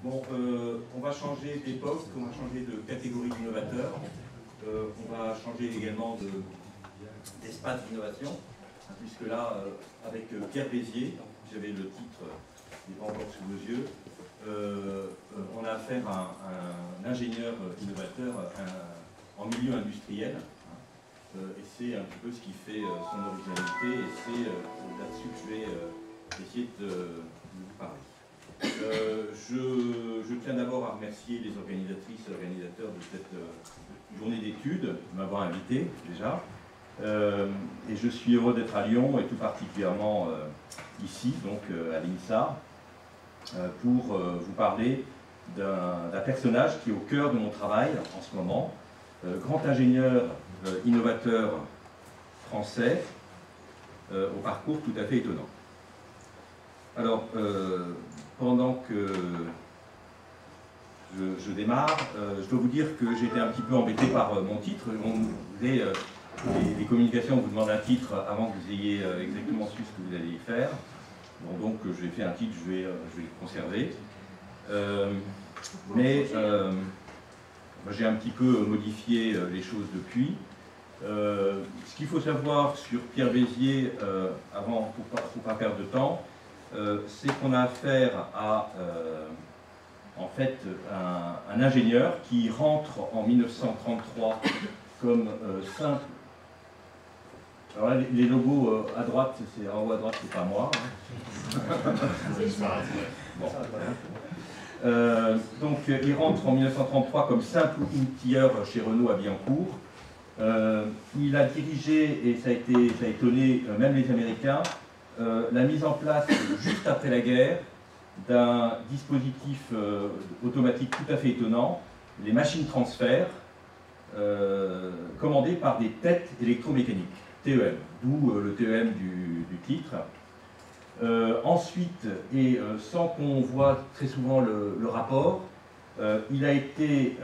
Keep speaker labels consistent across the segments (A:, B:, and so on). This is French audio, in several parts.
A: Bon, on va changer d'époque, on va changer de catégorie d'innovateurs, on va changer également d'espace d'innovation, puisque là, avec Pierre Béziers, j'avais le titre, il n'est pas encore sous nos yeux, on a affaire à un ingénieur innovateur en milieu industriel, et c'est un petit peu ce qui fait son originalité, et c'est là-dessus que je vais essayer de vous parler. Je tiens d'abord à remercier les organisatrices et organisateurs de cette journée d'études, de m'avoir invité déjà. Et je suis heureux d'être à Lyon et tout particulièrement ici, donc à l'INSA, pour vous parler d'un personnage qui est au cœur de mon travail en ce moment, grand ingénieur innovateur français, au parcours tout à fait étonnant. Alors, pendant que je démarre, je dois vous dire que j'ai été un petit peu embêté par mon titre. Les communications vous demandent un titre avant que vous ayez exactement su ce que vous allez faire. Bon, donc j'ai fait un titre, je vais le conserver. J'ai un petit peu modifié les choses depuis. Ce qu'il faut savoir sur Pierre Béziers, avant, pour pas perdre de temps, c'est qu'on a affaire à en fait un ingénieur qui rentre en 1933 comme simple. Alors là, les logos à droite, en haut à droite, c'est pas moi. Bon. Donc il rentre en 1933 comme simple outilleur chez Renault à Billancourt. Il a dirigé, et ça a étonné même les Américains, la mise en place, juste après la guerre, d'un dispositif automatique tout à fait étonnant, les machines transfert, commandées par des têtes électromécaniques, TEM, d'où le TEM du titre. Ensuite, et sans qu'on voit très souvent le rapport, il a été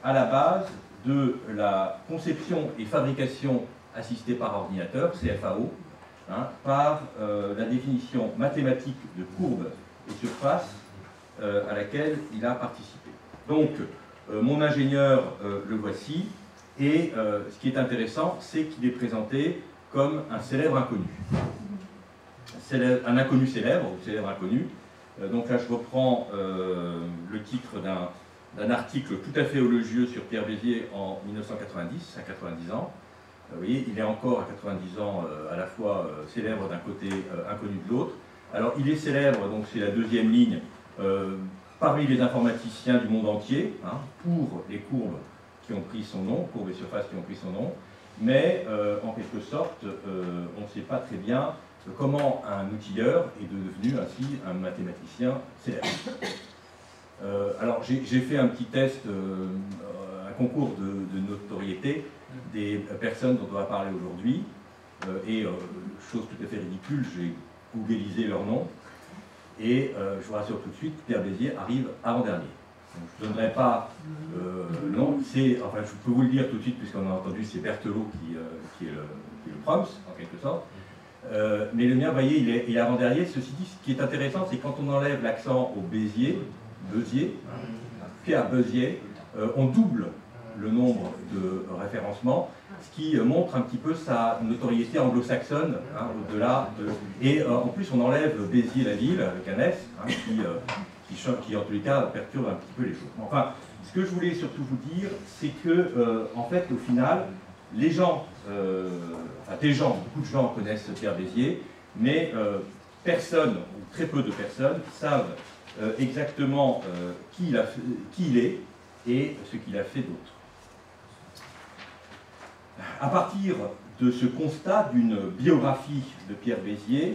A: à la base de la conception et fabrication assistée par ordinateur, CFAO, par la définition mathématique de courbes et surfaces à laquelle il a participé. Donc, mon ingénieur, le voici, et ce qui est intéressant, c'est qu'il est présenté comme un célèbre inconnu. Un inconnu célèbre, ou célèbre inconnu. Donc là, je reprends le titre d'un article tout à fait élogieux sur Pierre Béziers en 1990, à 90 ans. Vous voyez, il est encore à 90 ans à la fois célèbre d'un côté, inconnu de l'autre. Alors il est célèbre, donc c'est la deuxième ligne, parmi les informaticiens du monde entier, pour les courbes qui ont pris son nom, courbes et surfaces qui ont pris son nom, mais en quelque sorte, on ne sait pas très bien comment un outilleur est devenu ainsi un mathématicien célèbre. Alors j'ai fait un petit test, un concours de notoriété des personnes dont on va parler aujourd'hui, et chose tout à fait ridicule, j'ai googlisé leur nom, et je vous rassure tout de suite, Pierre Béziers arrive avant-dernier. Je ne donnerai pas le nom, enfin je peux vous le dire tout de suite, puisqu'on a entendu, c'est Berthelot qui est le proms, en quelque sorte. Mais le mien, vous voyez, il est avant-dernier. Ceci dit, ce qui est intéressant, c'est quand on enlève l'accent au Béziers, Pierre Béziers, on double le nombre de référencements, ce qui montre un petit peu sa notoriété anglo-saxonne, au-delà de... Et en plus, on enlève Béziers, la ville, avec un S, qui en tous les cas perturbe un petit peu les choses. Enfin, ce que je voulais surtout vous dire, c'est que, en fait, au final, les gens, beaucoup de gens connaissent Pierre Béziers, mais personne, ou très peu de personnes, savent exactement qui il est et ce qu'il a fait d'autre. À partir de ce constat d'une biographie de Pierre Béziers,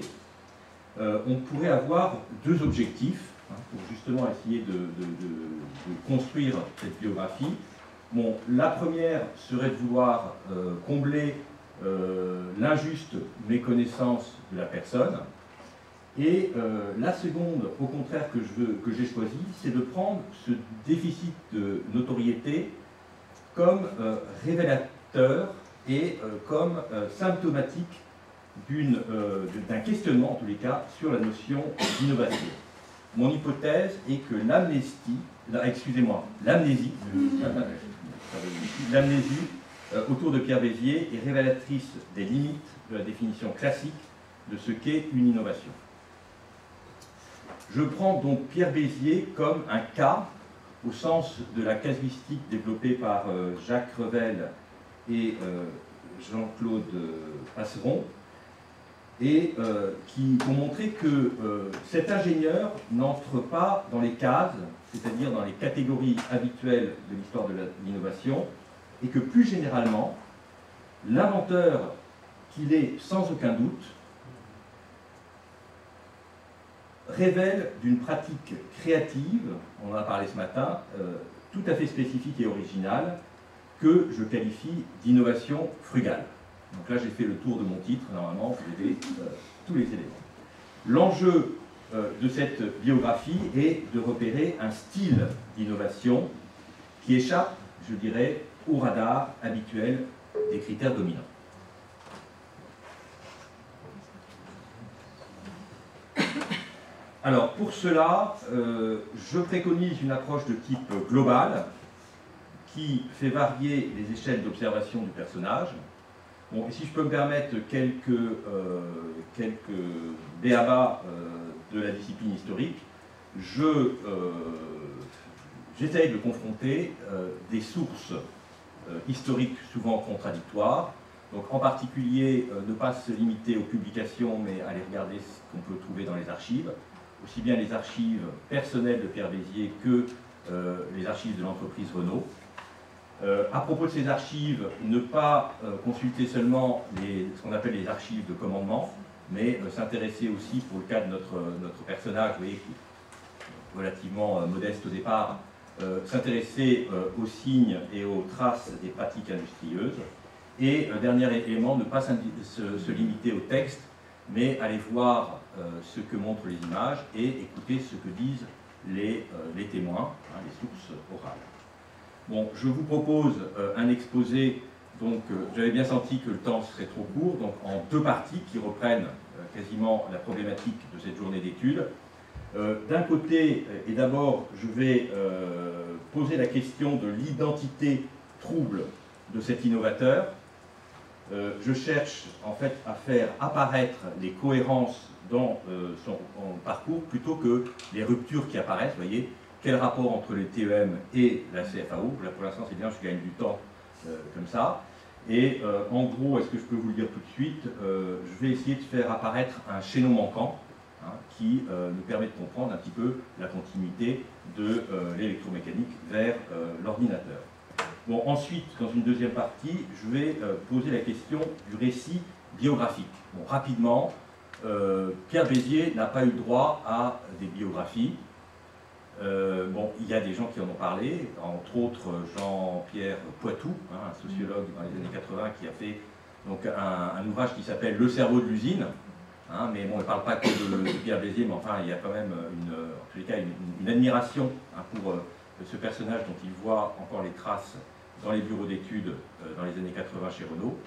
A: on pourrait avoir deux objectifs pour justement essayer de construire cette biographie. Bon, la première serait de vouloir combler l'injuste méconnaissance de la personne, et la seconde, au contraire, que j'ai choisi, c'est de prendre ce déficit de notoriété comme révélateur et comme symptomatique d'un questionnement, en tous les cas, sur la notion d'innovation. mon hypothèse est que l'amnésie autour de Pierre Bézier est révélatrice des limites de la définition classique de ce qu'est une innovation. Je prends donc Pierre Bézier comme un cas, au sens de la casuistique développée par Jacques Revel et Jean-Claude Passeron, et qui ont montré que cet ingénieur n'entre pas dans les cases, c'est-à-dire dans les catégories habituelles de l'histoire de l'innovation, et que plus généralement, l'inventeur qu'il est sans aucun doute révèle d'une pratique créative, on en a parlé ce matin, tout à fait spécifique et originale, que je qualifie d'innovation frugale. Donc là, j'ai fait le tour de mon titre, normalement, vous avez tous les éléments. L'enjeu de cette biographie est de repérer un style d'innovation qui échappe, je dirais, au radar habituel des critères dominants. Alors, pour cela, je préconise une approche de type global qui fait varier les échelles d'observation du personnage. Bon, et si je peux me permettre quelques b.a.-ba de la discipline historique, j'essaye de confronter des sources historiques souvent contradictoires. Donc, en particulier, ne pas se limiter aux publications, mais aller regarder ce qu'on peut trouver dans les archives, aussi bien les archives personnelles de Pierre Bézier que les archives de l'entreprise Renault. À propos de ces archives, ne pas consulter seulement ce qu'on appelle les archives de commandement, mais s'intéresser aussi, pour le cas de notre personnage, vous voyez, qui est relativement modeste au départ, s'intéresser aux signes et aux traces des pratiques industrieuses. Et dernier élément, ne pas se limiter au texte, mais aller voir ce que montrent les images et écouter ce que disent les témoins, hein, les sources orales. Bon, je vous propose un exposé, donc j'avais bien senti que le temps serait trop court, donc en deux parties qui reprennent quasiment la problématique de cette journée d'études. D'un côté, et d'abord, je vais poser la question de l'identité trouble de cet innovateur. Je cherche en fait à faire apparaître les cohérences dans son parcours plutôt que les ruptures qui apparaissent. Vous voyez, quel rapport entre les TEM et la CFAO? Là, pour l'instant, c'est bien, je gagne du temps comme ça. Et en gros, est-ce que je peux vous le dire tout de suite, je vais essayer de faire apparaître un chaînon manquant, hein, qui nous permet de comprendre un petit peu la continuité de l'électromécanique vers l'ordinateur. Bon, ensuite, dans une deuxième partie, je vais poser la question du récit biographique. Bon, rapidement, Pierre Bézier n'a pas eu droit à des biographies. Bon, il y a des gens qui en ont parlé, entre autres Jean-Pierre Poitou, hein, un sociologue dans les années 80 qui a fait donc, un ouvrage qui s'appelle Le cerveau de l'usine. Hein, mais bon, on ne parle pas que de Pierre Bézier, mais enfin, il y a quand même, en tous les cas, une admiration, hein, pour ce personnage dont il voit encore les traces dans les bureaux d'études dans les années 80 chez Renault.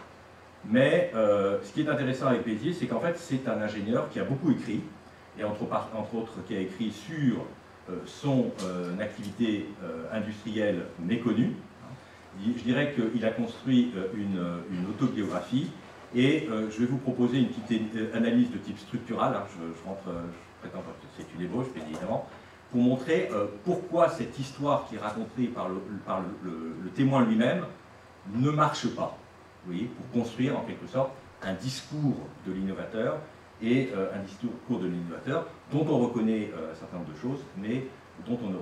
A: Mais ce qui est intéressant avec Bézier, c'est qu'en fait, c'est un ingénieur qui a beaucoup écrit, et entre autres qui a écrit sur son activité industrielle méconnue. Je dirais qu'il a construit une autobiographie, et je vais vous proposer une petite analyse de type structural. Hein, je prétends que c'est une ébauche, bien évidemment, pour montrer pourquoi cette histoire qui est racontée par le témoin lui-même ne marche pas. Vous voyez, pour construire en quelque sorte un discours de l'innovateur, et un discours de l'innovateur dont on reconnaît un certain nombre de choses, mais dont on ne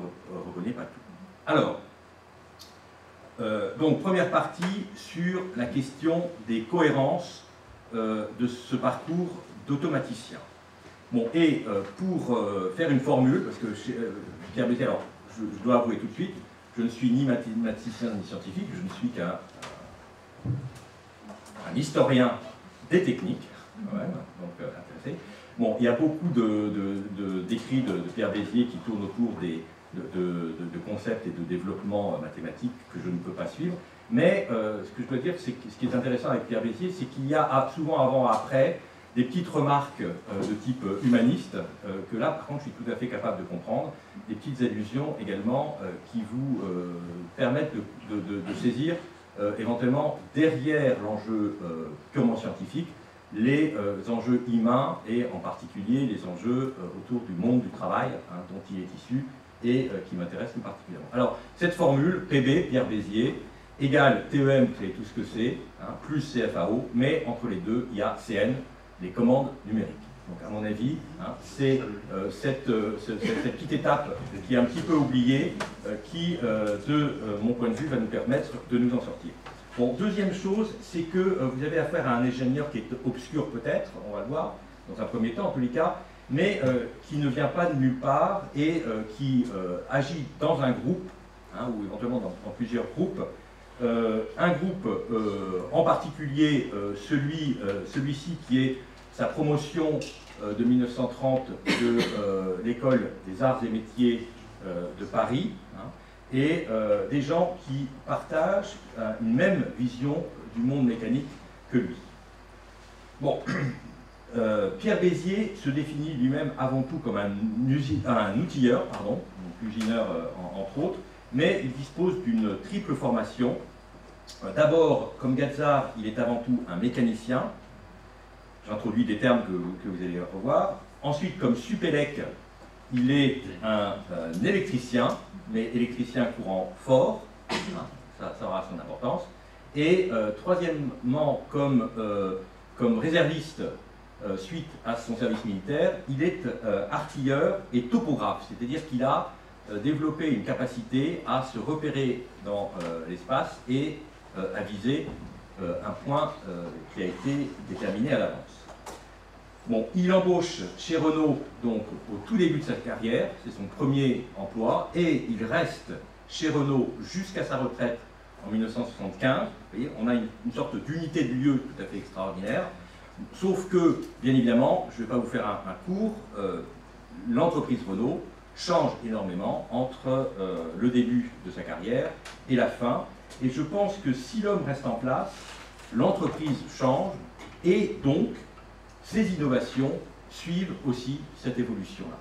A: reconnaît pas tout. Alors, donc première partie sur la question des cohérences de ce parcours d'automaticien. Bon, et pour faire une formule, parce que Pierre Bézier, alors je dois avouer tout de suite, je ne suis ni mathématicien ni scientifique, je ne suis qu'un historien des techniques. Ouais, donc intéressé. Bon, il y a beaucoup d'écrits de Pierre Bézier qui tournent autour de concepts et de développement mathématiques que je ne peux pas suivre. Mais ce que je dois dire, c'est que ce qui est intéressant avec Pierre Bézier, c'est qu'il y a souvent avant et après des petites remarques de type humaniste, que là, par contre, je suis tout à fait capable de comprendre, des petites allusions également qui vous permettent de saisir éventuellement derrière l'enjeu purement scientifique, les enjeux humains et en particulier les enjeux autour du monde du travail dont il est issu et qui m'intéresse tout particulièrement. Alors, cette formule, PB, Pierre Bézier, égale TEM, vous savez tout ce que c'est, plus CFAO, mais entre les deux, il y a CN, les commandes numériques. Donc, à mon avis, c'est cette petite étape qui est un petit peu oubliée, qui, de mon point de vue, va nous permettre de nous en sortir. Bon, deuxième chose, c'est que vous avez affaire à un ingénieur qui est obscur peut-être, on va le voir, dans un premier temps en tous les cas, mais qui ne vient pas de nulle part et qui agit dans un groupe, ou éventuellement dans plusieurs groupes. Un groupe en particulier, celui-ci qui est sa promotion de 1930 de l'École des Arts et Métiers de Paris, et des gens qui partagent une même vision du monde mécanique que lui. Bon, Pierre Bézier se définit lui-même avant tout comme un outilleur, donc usineur entre autres, mais il dispose d'une triple formation. D'abord, comme Gazard, il est avant tout un mécanicien. J'introduis des termes que vous allez revoir. Ensuite, comme Supélec, il est un électricien, mais électricien courant fort, ça aura son importance. Et troisièmement, comme réserviste, suite à son service militaire, il est artilleur et topographe, c'est-à-dire qu'il a développé une capacité à se repérer dans l'espace et à viser un point qui a été déterminé à l'avance. Bon, il embauche chez Renault donc au tout début de sa carrière, c'est son premier emploi, et il reste chez Renault jusqu'à sa retraite en 1975. Vous voyez, on a une sorte d'unité de lieu tout à fait extraordinaire, sauf que, bien évidemment, je ne vais pas vous faire un cours, l'entreprise Renault change énormément entre le début de sa carrière et la fin, et je pense que si l'homme reste en place, l'entreprise change, et donc ces innovations suivent aussi cette évolution-là.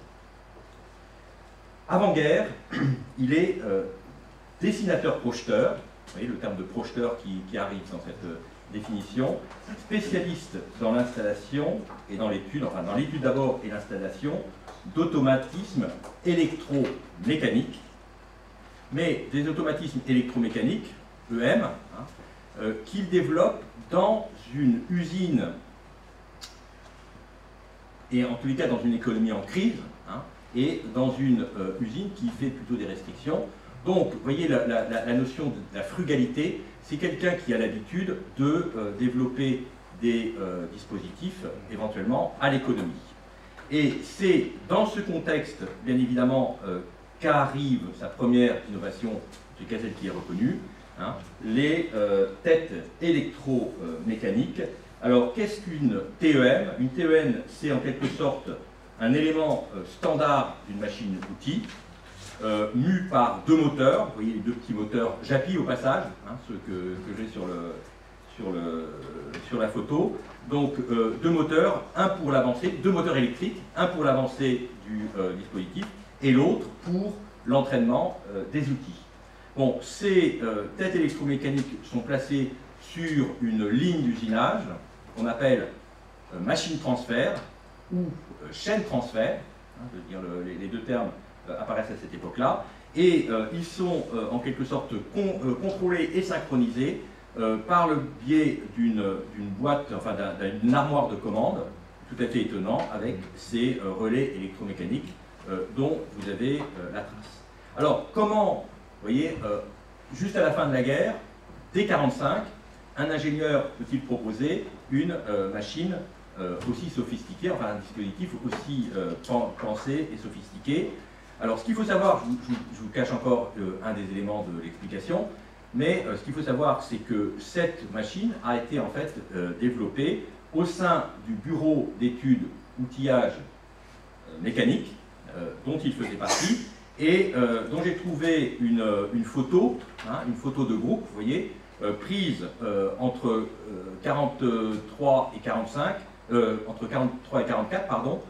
A: Avant-guerre, il est dessinateur-projeteur, vous voyez le terme de projeteur qui arrive dans cette définition, spécialiste dans l'installation et dans l'étude, enfin dans l'étude d'abord et l'installation, d'automatismes électromécaniques, mais des automatismes électromécaniques, EM, qu'il développe dans une usine, et en tous les cas dans une économie en crise, et dans une usine qui fait plutôt des restrictions. Donc, vous voyez, la notion de la frugalité, c'est quelqu'un qui a l'habitude de développer des dispositifs, éventuellement, à l'économie. Et c'est dans ce contexte, bien évidemment, qu'arrive sa première innovation, c'est Cassel qui est reconnue, les têtes électromécaniques. Alors, qu'est-ce qu'une TEM? Une TEM, c'est en quelque sorte un élément standard d'une machine-outil, mu par deux moteurs. Vous voyez les deux petits moteurs, j'appuie au passage, ceux que j'ai sur la photo. Donc, deux moteurs, un pour l'avancée, deux moteurs électriques, un pour l'avancée du dispositif et l'autre pour l'entraînement des outils. Bon, ces têtes électromécaniques sont placées sur une ligne d'usinage qu'on appelle machine transfert ou chaîne transfert, je veux dire les deux termes apparaissent à cette époque-là, et ils sont en quelque sorte contrôlés et synchronisés par le biais d'une boîte, enfin d'une armoire de commande, tout à fait étonnant, avec ces relais électromécaniques dont vous avez la trace. Alors, comment, vous voyez, juste à la fin de la guerre, dès 1945, un ingénieur peut-il proposer une machine aussi sophistiquée, enfin un dispositif aussi pensé et sophistiqué. Alors, ce qu'il faut savoir, je vous cache encore un des éléments de l'explication, mais ce qu'il faut savoir, c'est que cette machine a été en fait développée au sein du bureau d'études outillage mécanique, dont il faisait partie, et dont j'ai trouvé une photo de groupe, vous voyez, prise entre 43 et 45, entre 43 et 44, pardon.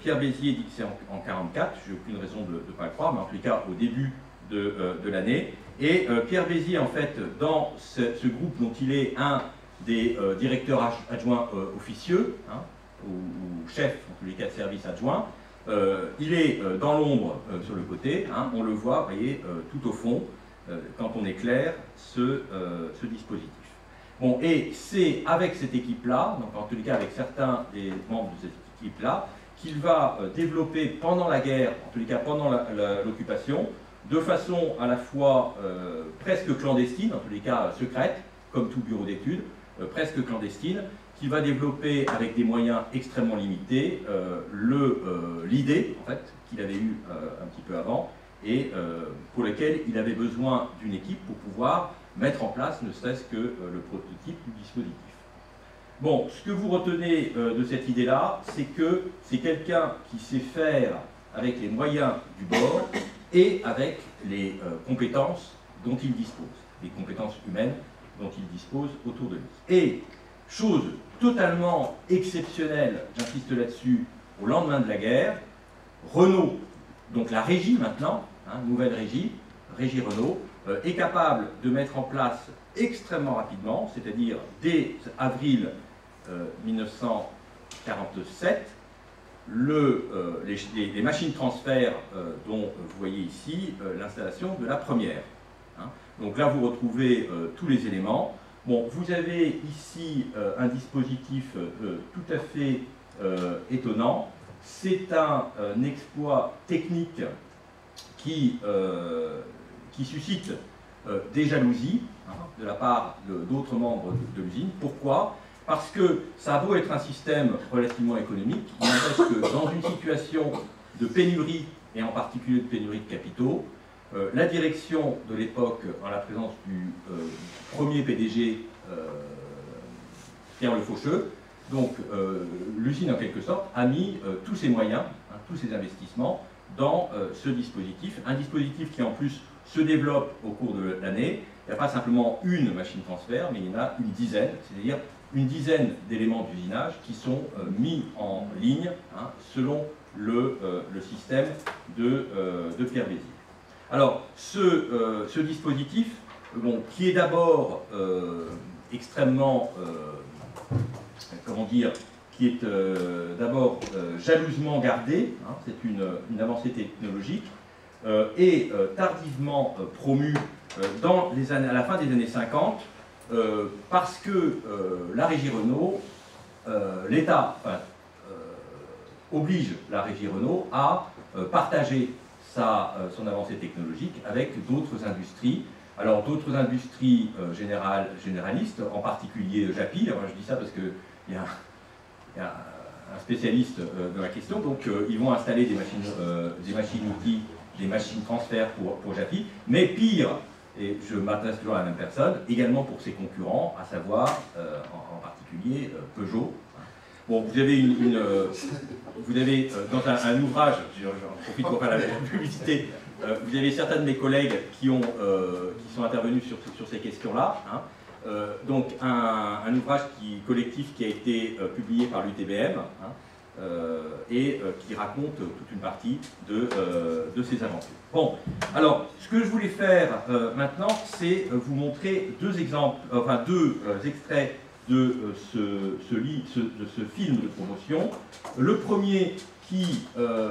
A: Pierre Bézier dit que c'est en 44, j'ai aucune raison de ne pas le croire, mais en tous les cas au début de l'année. Et Pierre Bézier, en fait, dans ce groupe dont il est un des directeurs adjoints officieux, hein, ou chef, en tous les cas, de service adjoint, il est dans l'ombre sur le côté, hein, on le voit, vous voyez, tout au fond, quand on éclaire ce dispositif. Bon, et c'est avec cette équipe-là, donc en tous les cas avec certains des membres de cette équipe-là, qu'il va développer pendant la guerre, en tous les cas pendant l'occupation, de façon à la fois presque clandestine, en tous les cas secrète, comme tout bureau d'études, presque clandestine, qu'il va développer avec des moyens extrêmement limités l'idée, en fait, qu'il avait eue un petit peu avant, et pour lequel il avait besoin d'une équipe pour pouvoir mettre en place ne serait-ce que le prototype du dispositif. Bon, ce que vous retenez de cette idée-là, c'est que c'est quelqu'un qui sait faire avec les moyens du bord et avec les compétences dont il dispose, les compétences humaines dont il dispose autour de lui. Et, chose totalement exceptionnelle, j'insiste là-dessus, au lendemain de la guerre, Renault, donc la régie maintenant, hein, nouvelle régie Renault, est capable de mettre en place extrêmement rapidement, c'est-à-dire dès avril 1947, les machines transfert dont vous voyez ici l'installation de la première. Hein. Donc là, vous retrouvez tous les éléments. Bon, vous avez ici un dispositif tout à fait étonnant. C'est un exploit technique qui suscite des jalousies, hein, de la part d'autres membres de l'usine. Pourquoi ? Parce que ça a beau être un système relativement économique, il n'empêche que dans une situation de pénurie, et en particulier de pénurie de capitaux, la direction de l'époque, en la présence du premier PDG, Pierre Le Faucheux, donc l'usine en quelque sorte, a mis tous ses moyens, hein, tous ses investissements dans ce dispositif, un dispositif qui en plus se développe au cours de l'année. Il n'y a pas simplement une machine transfert, mais il y en a une dizaine, c'est-à-dire une dizaine d'éléments d'usinage qui sont mis en ligne, hein, selon le système de Pierre Bézier. Alors, ce dispositif, bon, qui est d'abord extrêmement, comment dire, qui est d'abord jalousement gardé, hein, c'est une avancée technologique, et tardivement promu à la fin des années 50, parce que la régie Renault, l'État oblige la régie Renault à partager son avancée technologique avec d'autres industries. Alors d'autres industries généralistes, en particulier Japy. Alors, je dis ça parce qu'il y a un spécialiste de la question. Donc ils vont installer des machines-outils, des machines transfert pour Japy. Mais pire, et je m'adresse toujours à la même personne, également pour ses concurrents, à savoir en particulier Peugeot. Bon, vous avez dans un ouvrage, j'en profite pour faire la publicité, vous avez certains de mes collègues qui sont intervenus sur ces questions-là. Hein. Donc un ouvrage collectif qui a été publié par l'UTBM, hein, et qui raconte toute une partie de ces aventures. Bon, alors ce que je voulais faire maintenant, c'est vous montrer deux exemples, enfin deux extraits de ce film de promotion. Le premier qui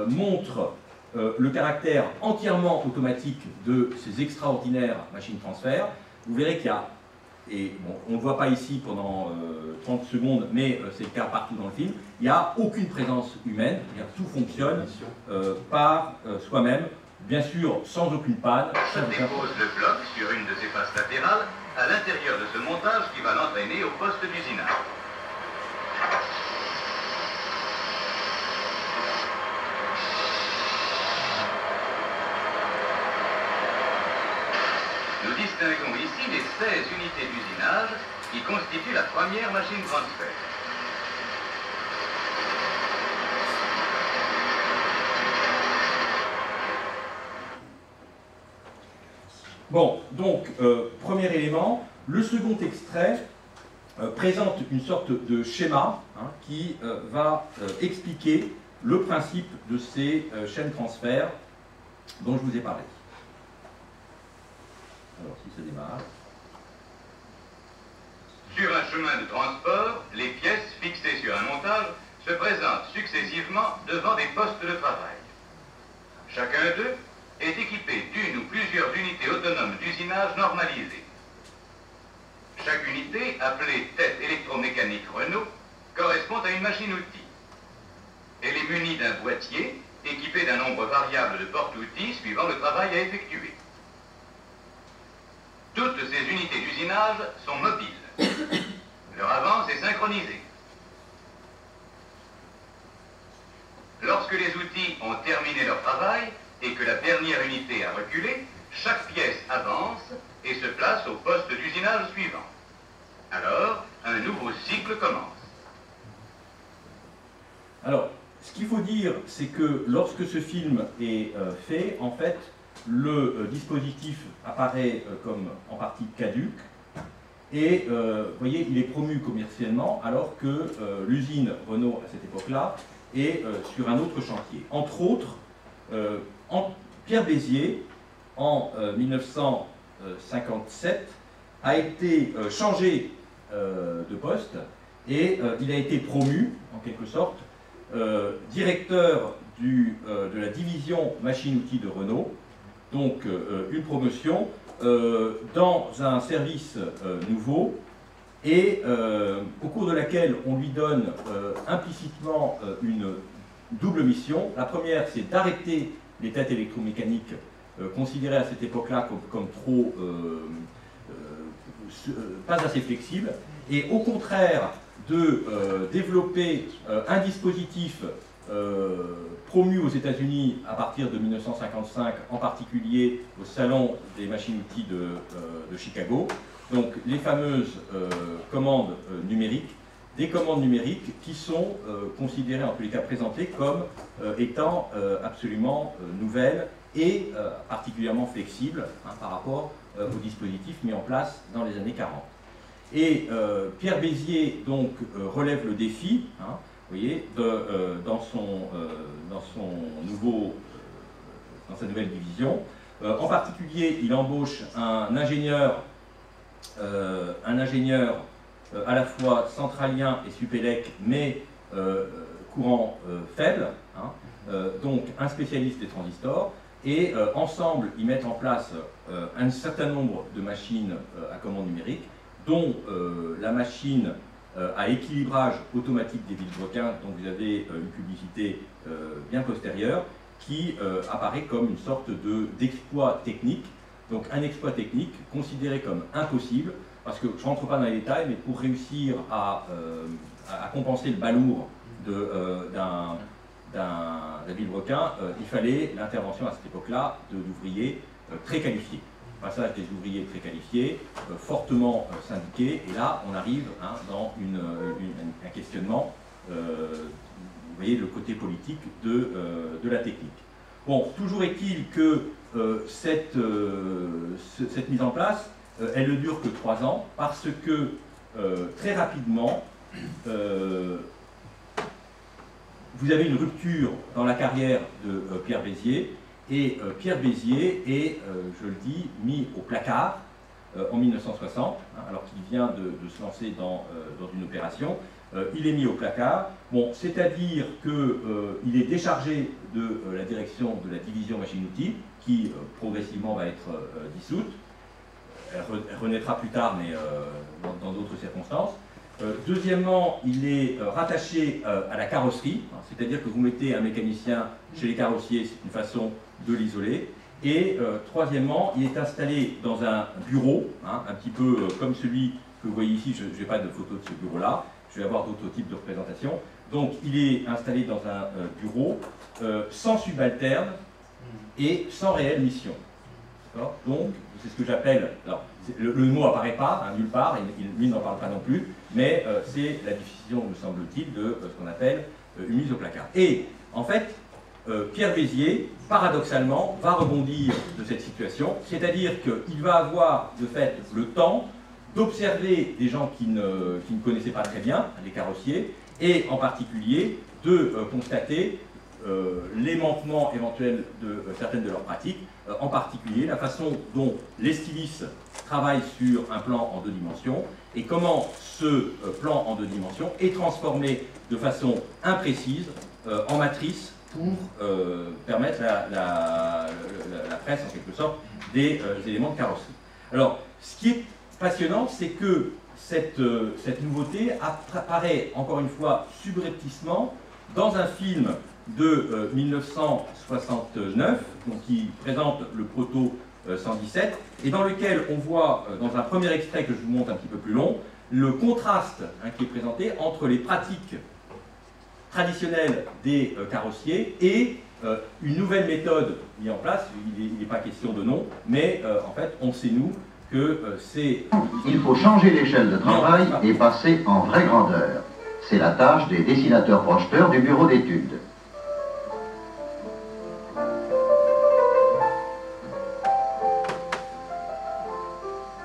A: montre le caractère entièrement automatique de ces extraordinaires machines transfert. Vous verrez qu'il y a, et bon, on ne le voit pas ici pendant 30 secondes, mais c'est le cas partout dans le film, il n'y a aucune présence humaine, tout fonctionne par soi-même, bien sûr sans aucune panne.
B: Je dépose le bloc sur une de ses faces latérales, à l'intérieur de ce montage qui va l'entraîner au poste d'usinage. Nous distinguons ici les 16 unités d'usinage qui constituent la première machine transfert.
A: Bon, donc, premier élément. Le second extrait présente une sorte de schéma qui va expliquer le principe de ces chaînes transfert dont je vous ai parlé. Alors, si ça démarre.
B: Sur un chemin de transport, les pièces fixées sur un montage se présentent successivement devant des postes de travail. Chacun d'eux est équipé d'une ou plusieurs unités autonomes d'usinage normalisées. Chaque unité, appelée tête électromécanique Renault, correspond à une machine-outil. Elle est munie d'un boîtier équipé d'un nombre variable de porte-outils suivant le travail à effectuer. Toutes ces unités d'usinage sont mobiles. Leur avance est synchronisée. Lorsque les outils ont terminé leur travail et que la dernière unité a reculé, chaque pièce avance et se place au poste d'usinage suivant. Alors, un nouveau cycle commence.
A: Alors, ce qu'il faut dire, c'est que lorsque ce film est fait, en fait, le dispositif apparaît comme en partie caduc et, vous voyez, il est promu commercialement alors que l'usine Renault, à cette époque-là, est sur un autre chantier. Entre autres, Pierre Béziers, en 1957, a été changé de poste et il a été promu, en quelque sorte, directeur de la division machine-outils de Renault, donc une promotion dans un service nouveau et au cours de laquelle on lui donne implicitement une double mission. La première, c'est d'arrêter les têtes électromécaniques considérées à cette époque-là comme trop pas assez flexibles, et au contraire de développer un dispositif promu aux États-Unis à partir de 1955, en particulier au Salon des machines-outils de Chicago. Donc les fameuses commandes numériques, des commandes numériques qui sont considérées, en tous les cas présentées, comme étant absolument nouvelles et particulièrement flexibles par rapport aux dispositifs mis en place dans les années 40. Et Pierre Béziers donc relève le défi, vous voyez, dans sa nouvelle division. En particulier, il embauche un ingénieur à la fois centralien et Supélec, mais courant faible, donc un spécialiste des transistors, et ensemble, ils mettent en place un certain nombre de machines à commande numérique, dont la machine à équilibrage automatique des vilebrequins, dont vous avez une publicité bien postérieure, qui apparaît comme une sorte d'exploit technique. Donc un exploit technique considéré comme impossible, parce que je ne rentre pas dans les détails, mais pour réussir à compenser le balourd d'un vilebrequin, il fallait l'intervention à cette époque-là d'ouvriers très qualifiés. Passage des ouvriers très qualifiés, fortement syndiqués, et là on arrive dans un questionnement, vous voyez, le côté politique de la technique. Bon, toujours est-il que cette mise en place, elle ne dure que 3 ans, parce que très rapidement, vous avez une rupture dans la carrière de Pierre Béziers, et Pierre Béziers est, je le dis, mis au placard en 1960, alors qu'il vient de se lancer dans une opération. Il est mis au placard, bon, c'est-à-dire qu'il est déchargé de la direction de la division machine-outils, qui progressivement va être dissoute. Elle renaîtra plus tard, mais dans d'autres circonstances. Deuxièmement, il est rattaché à la carrosserie, c'est-à-dire que vous mettez un mécanicien chez les carrossiers, c'est une façon de l'isoler. Et troisièmement, il est installé dans un bureau, un petit peu comme celui que vous voyez ici. Je n'ai pas de photo de ce bureau-là, je vais avoir d'autres types de représentations. Donc il est installé dans un bureau sans subalterne et sans réelle mission. Donc c'est ce que j'appelle, le mot apparaît pas nulle part, et lui n'en parle pas non plus, mais c'est la définition, me semble-t-il, de ce qu'on appelle une mise au placard. Et en fait, Pierre Béziers, paradoxalement, va rebondir de cette situation, c'est-à-dire qu'il va avoir de fait le temps d'observer des gens qui ne connaissaient pas très bien, les carrossiers, et en particulier de constater les manquements éventuels de certaines de leurs pratiques, en particulier la façon dont les stylistes travaillent sur un plan en 2 dimensions et comment ce plan en 2 dimensions est transformé de façon imprécise en matrice pour permettre la presse en quelque sorte des éléments de carrosserie. Alors, ce qui est passionnant, c'est que cette nouveauté apparaît encore une fois subrepticement dans un film de 1969, donc qui présente le proto 117, et dans lequel on voit, dans un premier extrait que je vous montre un petit peu plus long, le contraste qui est présenté entre les pratiques traditionnelles des carrossiers et une nouvelle méthode mise en place. Il n'est pas question de nom, mais en fait, on sait nous que c'est...
C: Il faut changer l'échelle de travail et passer en vraie grandeur. C'est la tâche des dessinateurs-projeteurs du bureau d'études.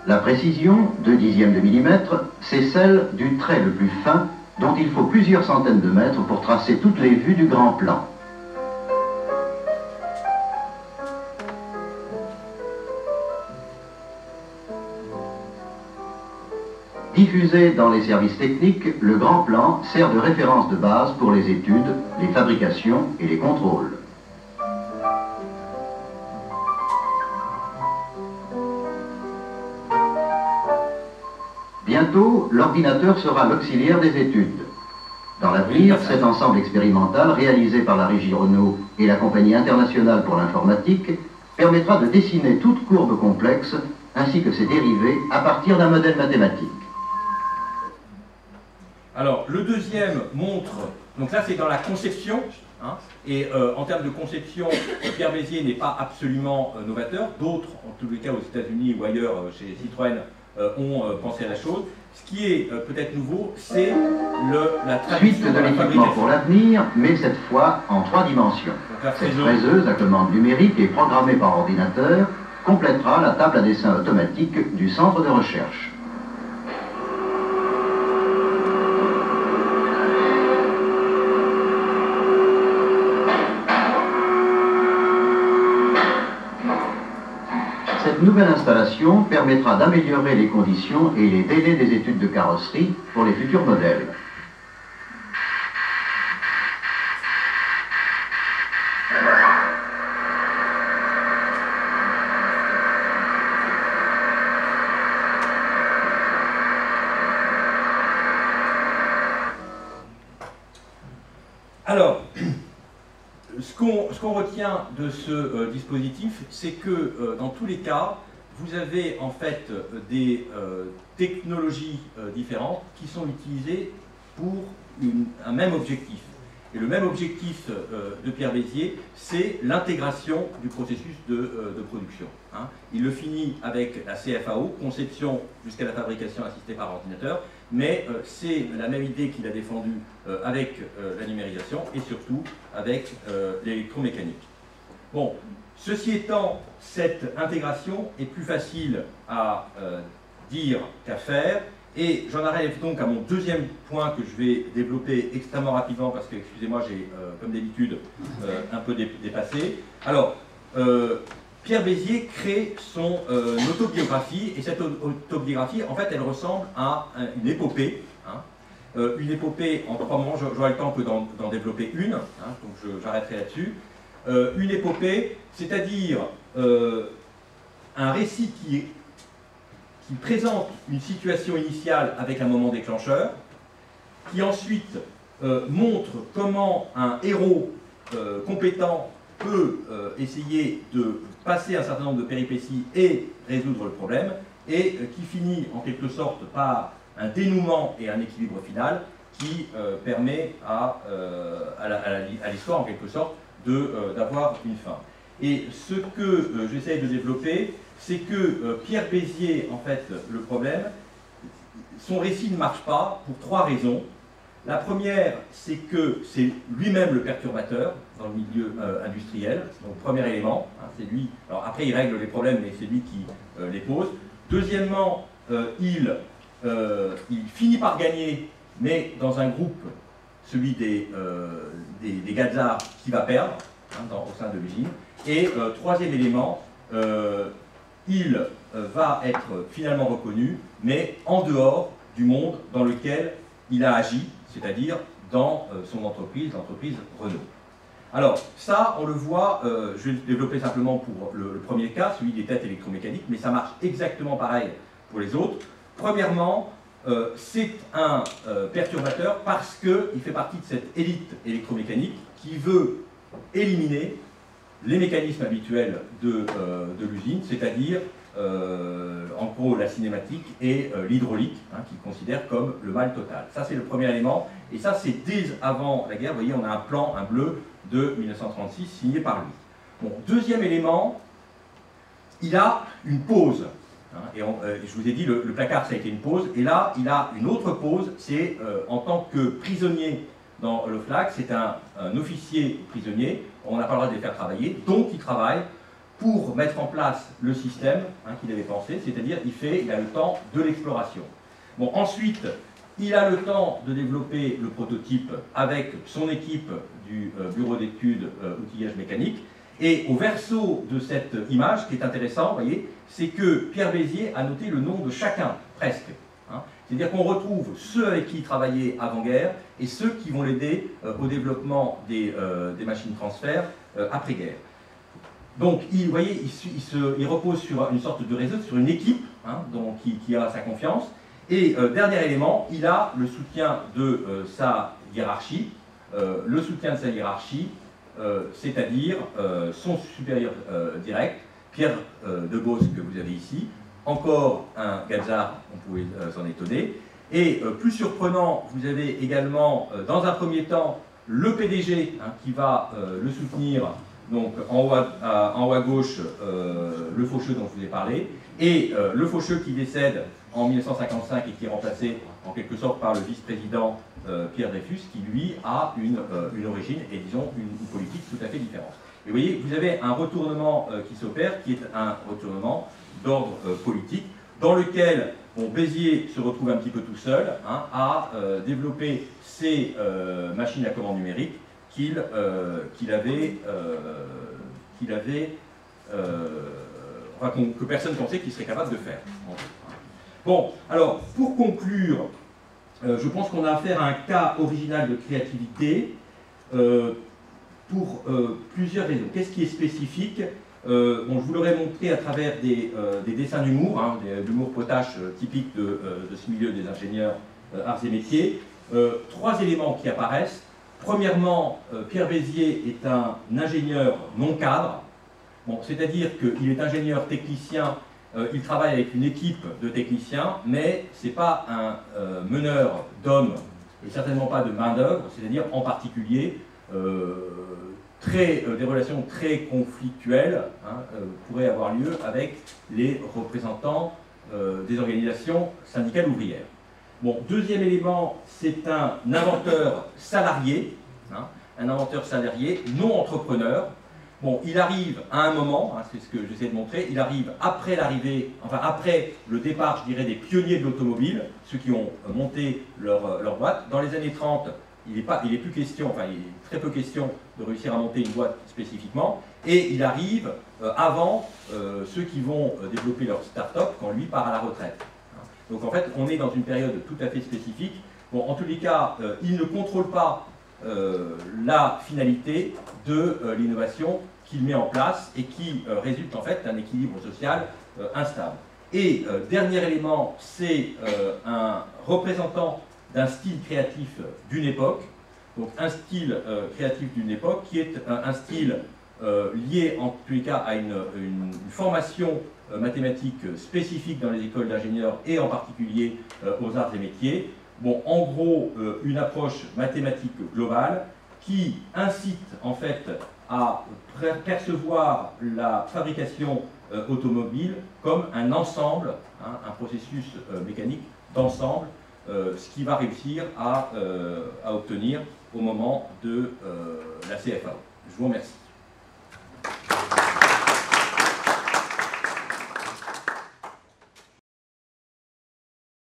C: La précision, 2/10 de millimètre, c'est celle du trait le plus fin dont il faut plusieurs centaines de mètres pour tracer toutes les vues du grand plan. Diffusé dans les services techniques, le grand plan sert de référence de base pour les études, les fabrications et les contrôles. Bientôt, l'ordinateur sera l'auxiliaire des études. Dans l'avenir, cet ensemble expérimental, réalisé par la Régie Renault et la Compagnie internationale pour l'informatique, permettra de dessiner toute courbe complexe, ainsi que ses dérivés, à partir d'un modèle mathématique.
A: Alors, le deuxième montre, donc là c'est dans la conception, et en termes de conception, Pierre Bézier n'est pas absolument novateur. D'autres, en tous les cas aux États-Unis ou ailleurs, chez Citroën, ont pensé à la chose. Ce qui est peut-être nouveau, c'est la traduction
C: Suite de l'équipement pour l'avenir, mais cette fois en 3 dimensions. Cette fraiseuse à commande numérique et programmée par ordinateur complétera la table à dessin automatique du centre de recherche. Cette nouvelle installation permettra d'améliorer les conditions et les délais des études de carrosserie pour les futurs modèles.
A: Alors, ce qu'on retient de ce dispositif, c'est que dans tous les cas, vous avez en fait des technologies différentes qui sont utilisées pour un même objectif. Et le même objectif de Pierre Bézier, c'est l'intégration du processus de production. Il le finit avec la CFAO, conception jusqu'à la fabrication assistée par ordinateur, mais c'est la même idée qu'il a défendue avec la numérisation et surtout avec l'électromécanique. Bon, ceci étant, cette intégration est plus facile à dire qu'à faire, et j'en arrive donc à mon deuxième point que je vais développer extrêmement rapidement parce que, excusez-moi, j'ai, comme d'habitude, un peu dépassé. Alors, Pierre Bézier crée son autobiographie, et cette autobiographie, en fait, elle ressemble à une épopée. Une épopée en 3 moments, j'aurai le temps que d'en développer une, donc j'arrêterai là-dessus. Une épopée, c'est-à-dire un récit qui présente une situation initiale avec un moment déclencheur, qui ensuite montre comment un héros compétent peut essayer de passer un certain nombre de péripéties et résoudre le problème, et qui finit en quelque sorte par un dénouement et un équilibre final qui permet à l'histoire en quelque sorte d'avoir une fin. Et ce que j'essaie de développer, c'est que Pierre Bézier, en fait, le problème, son récit ne marche pas pour 3 raisons. La première, c'est que c'est lui-même le perturbateur dans le milieu industriel, donc premier élément, c'est lui. Alors après, il règle les problèmes, mais c'est lui qui les pose. Deuxièmement, il finit par gagner, mais dans un groupe, celui des Gazards, qui va perdre au sein de l'usine. Et troisième élément, il va être finalement reconnu, mais en dehors du monde dans lequel il a agi, c'est-à-dire dans son entreprise, l'entreprise Renault. Alors, ça, on le voit, je vais le développer simplement pour le premier cas, celui des têtes électromécaniques, mais ça marche exactement pareil pour les autres. Premièrement, c'est un perturbateur parce qu'il fait partie de cette élite électromécanique qui veut éliminer les mécanismes habituels de l'usine, c'est-à-dire en gros la cinématique et l'hydraulique, qu'il considère comme le mal total. Ça c'est le premier élément, et ça c'est dès avant la guerre. Vous voyez, on a un plan, un bleu de 1936 signé par lui. Bon, deuxième élément, il a une pause. Et je vous ai dit, le placard ça a été une pause, et là il a une autre pause, c'est en tant que prisonnier dans le FLAC, c'est un officier prisonnier, on n'a pas le droit de les faire travailler, donc il travaille pour mettre en place le système qu'il avait pensé, c'est-à-dire il a le temps de l'exploration. Bon, ensuite, il a le temps de développer le prototype avec son équipe du bureau d'études outillage mécanique, et au verso de cette image, ce qui est intéressant, vous voyez, c'est que Pierre Bézier a noté le nom de chacun, presque. C'est-à-dire qu'on retrouve ceux avec qui il travaillait avant-guerre et ceux qui vont l'aider au développement des machines transfert après-guerre. Donc, vous voyez, il repose sur une sorte de réseau, sur une équipe qui a sa confiance. Et dernier élément, il a le soutien de sa hiérarchie, c'est-à-dire son supérieur direct, Pierre de Beauce, que vous avez ici, encore un Gazard, on pouvait s'en étonner. Et plus surprenant, vous avez également, dans un premier temps, le PDG qui va le soutenir, donc en haut à gauche, le faucheux dont je vous ai parlé, et le faucheux qui décède en 1955 et qui est remplacé en quelque sorte par le vice-président Pierre Dreyfus, qui lui a une origine et disons une politique tout à fait différente. Et vous voyez, vous avez un retournement qui s'opère, qui est un retournement d'ordre politique, dans lequel Bézier se retrouve un petit peu tout seul à développer ces machines à commande numérique que personne ne pensait qu'il serait capable de faire. Bon, alors, pour conclure, je pense qu'on a affaire à un cas original de créativité pour plusieurs raisons. Qu'est-ce qui est spécifique? Je vous l'aurais montré à travers des dessins d'humour, d'humour potache typique de ce milieu des ingénieurs arts et métiers. Trois éléments qui apparaissent. Premièrement, Pierre Bézier est un ingénieur non cadre, c'est-à-dire qu'il est ingénieur technicien, il travaille avec une équipe de techniciens, mais ce n'est pas un meneur d'hommes et certainement pas de main-d'œuvre, c'est-à-dire en particulier des relations très conflictuelles pourraient avoir lieu avec les représentants des organisations syndicales ouvrières. Bon, deuxième élément, c'est un inventeur salarié, non entrepreneur. Bon, il arrive à un moment, c'est ce que j'essaie de montrer, il arrive après après le départ, je dirais, des pionniers de l'automobile, ceux qui ont monté leur boîte. Dans les années 30, il est plus question, il est très peu question de réussir à monter une boîte spécifiquement, et il arrive avant ceux qui vont développer leur start-up quand lui part à la retraite. Donc en fait, on est dans une période tout à fait spécifique. Bon, en tous les cas, il ne contrôle pas la finalité de l'innovation qu'il met en place et qui résulte en fait d'un équilibre social instable. Et dernier élément, c'est un représentant d'un style créatif d'une époque, donc un style créatif d'une époque qui est un style lié en tous les cas à une formation mathématique spécifique dans les écoles d'ingénieurs et en particulier aux arts et métiers. Bon, en gros, une approche mathématique globale qui incite en fait à percevoir la fabrication automobile comme un ensemble, un processus mécanique d'ensemble, ce qui va réussir à obtenir au moment de la CFAO. Je vous remercie.